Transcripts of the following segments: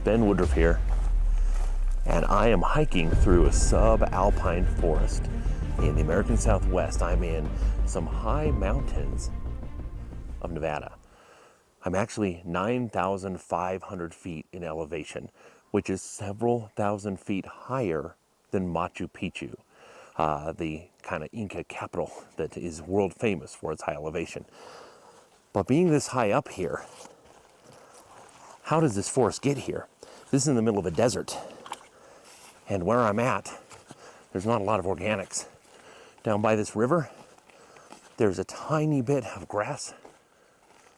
Ben Woodruff here, and I am hiking through a sub-alpine forest in the American Southwest. I'm in some high mountains of Nevada. I'm actually 9,500 feet in elevation, which is several thousand feet higher than Machu Picchu, the kind of Inca capital that is world famous for its high elevation. But being this high up here, how does this forest get here? This is in the middle of a desert. And where I'm at, there's not a lot of organics. Down by this river, there's a tiny bit of grass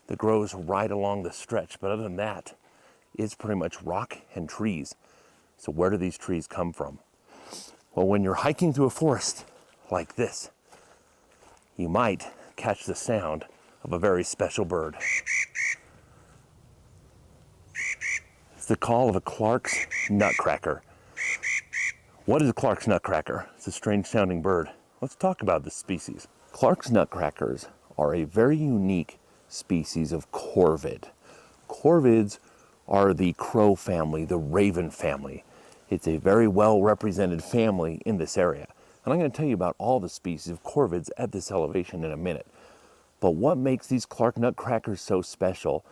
that grows right along the stretch. But other than that, it's pretty much rock and trees. So where do these trees come from? Well, when you're hiking through a forest like this, you might catch the sound of a very special bird. It's the call of a Clark's nutcracker. What is a Clark's nutcracker? It's a strange sounding bird. Let's talk about this species. Clark's nutcrackers are a very unique species of corvid. Corvids are the crow family, the raven family. It's a very well represented family in this area. And I'm going to tell you about all the species of corvids at this elevation in a minute. But what makes these Clark nutcrackers so special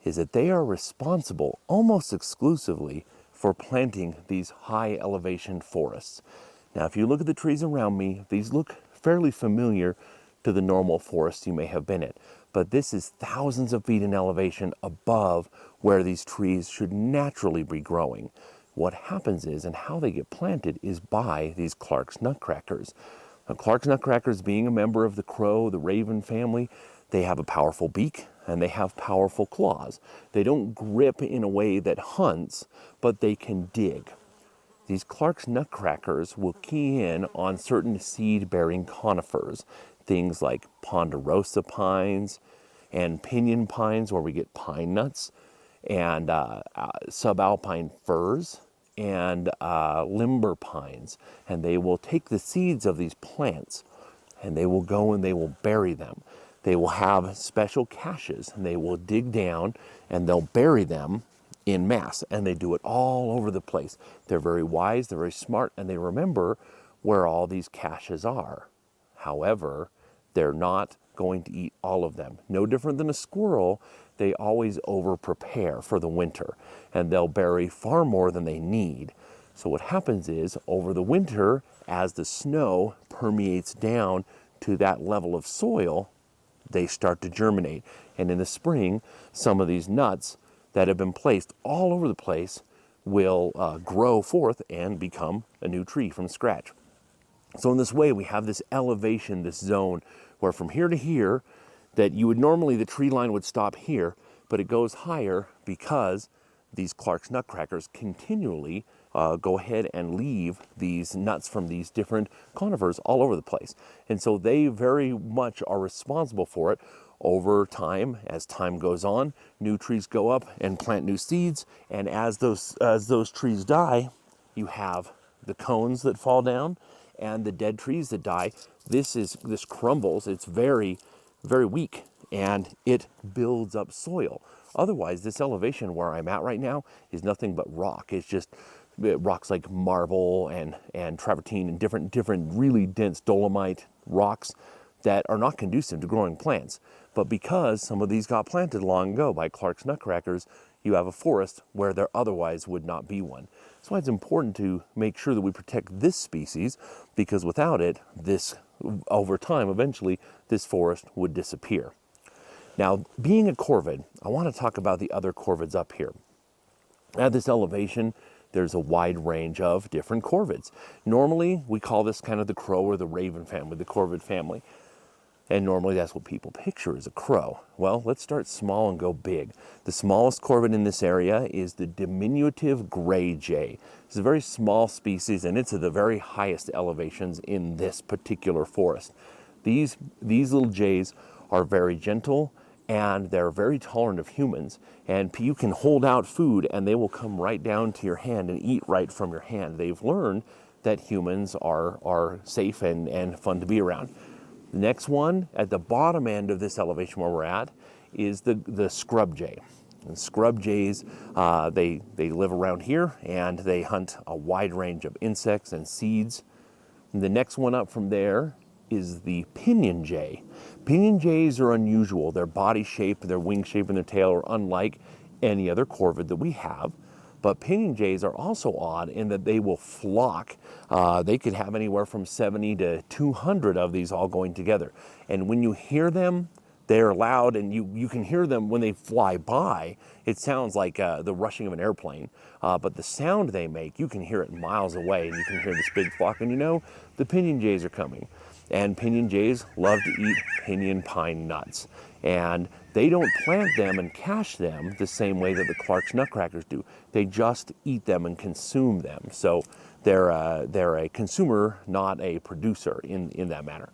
is that they are responsible almost exclusively for planting these high elevation forests. Now, if you look at the trees around me, these look fairly familiar to the normal forest you may have been in. But this is thousands of feet in elevation above where these trees should naturally be growing. What happens is, and how they get planted, is by these Clark's nutcrackers. Now, Clark's nutcrackers, being a member of the crow, the raven family, they have a powerful beak and they have powerful claws. They don't grip in a way that hunts, but they can dig. These Clark's nutcrackers will key in on certain seed-bearing conifers, things like ponderosa pines and pinyon pines, where we get pine nuts, and sub-alpine firs and limber pines. And they will take the seeds of these plants and they will go and they will bury them. They will have special caches and they will dig down and they'll bury them in mass, and they do it all over the place. They're very wise, they're very smart, and they remember where all these caches are. However, they're not going to eat all of them. No different than a squirrel, they always over-prepare for the winter, and they'll bury far more than they need. So what happens is, over the winter, as the snow permeates down to that level of soil, they start to germinate. And in the spring, some of these nuts that have been placed all over the place will grow forth and become a new tree from scratch. So in this way, we have this elevation, this zone, where from here to here, that you would normally, the tree line would stop here, but it goes higher because these Clark's nutcrackers continually go ahead and leave these nuts from these different conifers all over the place. And so they very much are responsible for it. Over time, as time goes on, new trees go up and plant new seeds, and as those trees die, you have the cones that fall down and the dead trees that die. This crumbles. It's very, very weak, and it builds up soil. Otherwise, this elevation where I'm at right now is nothing but rock. It's just rocks like marble and travertine and different really dense dolomite rocks that are not conducive to growing plants. But because some of these got planted long ago by Clark's nutcrackers, you have a forest where there otherwise would not be one. That's why it's important to make sure that we protect this species, because without it, over time, eventually, this forest would disappear. Now, being a corvid, I want to talk about the other corvids up here. At this elevation, there's a wide range of different corvids. Normally, we call this kind of the crow or the raven family, the corvid family. And normally that's what people picture as a crow. Well, let's start small and go big. The smallest corvid in this area is the diminutive gray jay. It's a very small species, and it's at the very highest elevations in this particular forest. These little jays are very gentle, and they're very tolerant of humans. And you can hold out food and they will come right down to your hand and eat right from your hand. They've learned that humans are safe and fun to be around. The next one, at the bottom end of this elevation where we're at, is the scrub jay. And scrub jays, they live around here, and they hunt a wide range of insects and seeds. And the next one up from there is the pinion jay. Pinion jays are unusual. Their body shape, their wing shape, and their tail are unlike any other corvid that we have. But pinion jays are also odd in that they will flock. They could have anywhere from 70 to 200 of these all going together. And when you hear them, they're loud, and you can hear them when they fly by. It sounds like the rushing of an airplane, but the sound they make, you can hear it miles away, and you can hear this big flock, and you know the pinion jays are coming. And pinion jays love to eat pinion pine nuts, and they don't plant them and cache them the same way that the Clark's nutcrackers do. They just eat them and consume them. So they're a consumer, not a producer in that manner.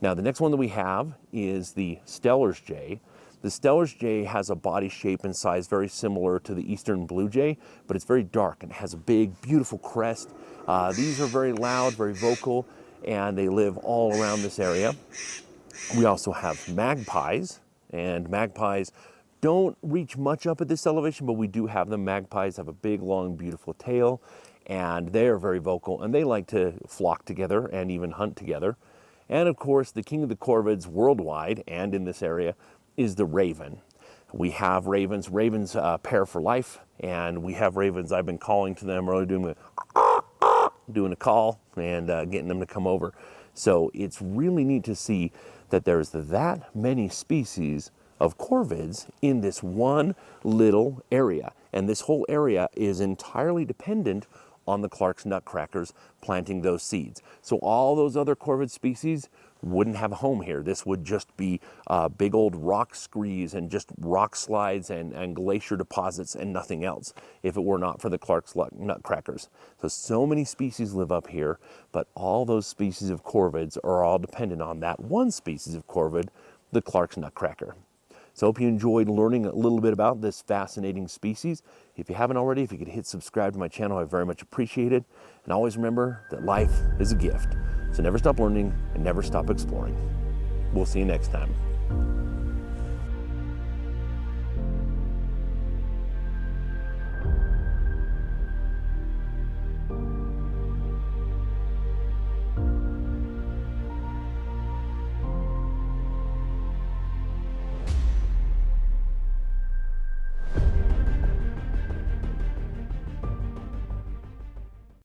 Now, the next one that we have is the Steller's jay. The Steller's jay has a body shape and size very similar to the eastern blue jay, but it's very dark and has a big, beautiful crest. These are very loud, very vocal, and they live all around this area. We also have magpies, and magpies don't reach much up at this elevation, but we do have them. Magpies have a big, long, beautiful tail, and they are very vocal, and they like to flock together and even hunt together. And of course, the king of the corvids worldwide and in this area is the raven. We have ravens. Ravens pair for life, and we have ravens. I've been calling to them, really doing a call and getting them to come over. So it's really neat to see that there's that many species of corvids in this one little area. And this whole area is entirely dependent on the Clark's nutcrackers planting those seeds. So all those other corvid species wouldn't have a home here. This would just be big old rock screes and just rock slides and glacier deposits and nothing else if it were not for the Clark's nutcrackers. So many species live up here, but all those species of corvids are all dependent on that one species of corvid, the Clark's nutcracker. So I hope you enjoyed learning a little bit about this fascinating species. If you haven't already, if you could hit subscribe to my channel, I very much appreciate it. And always remember that life is a gift. So never stop learning and never stop exploring. We'll see you next time.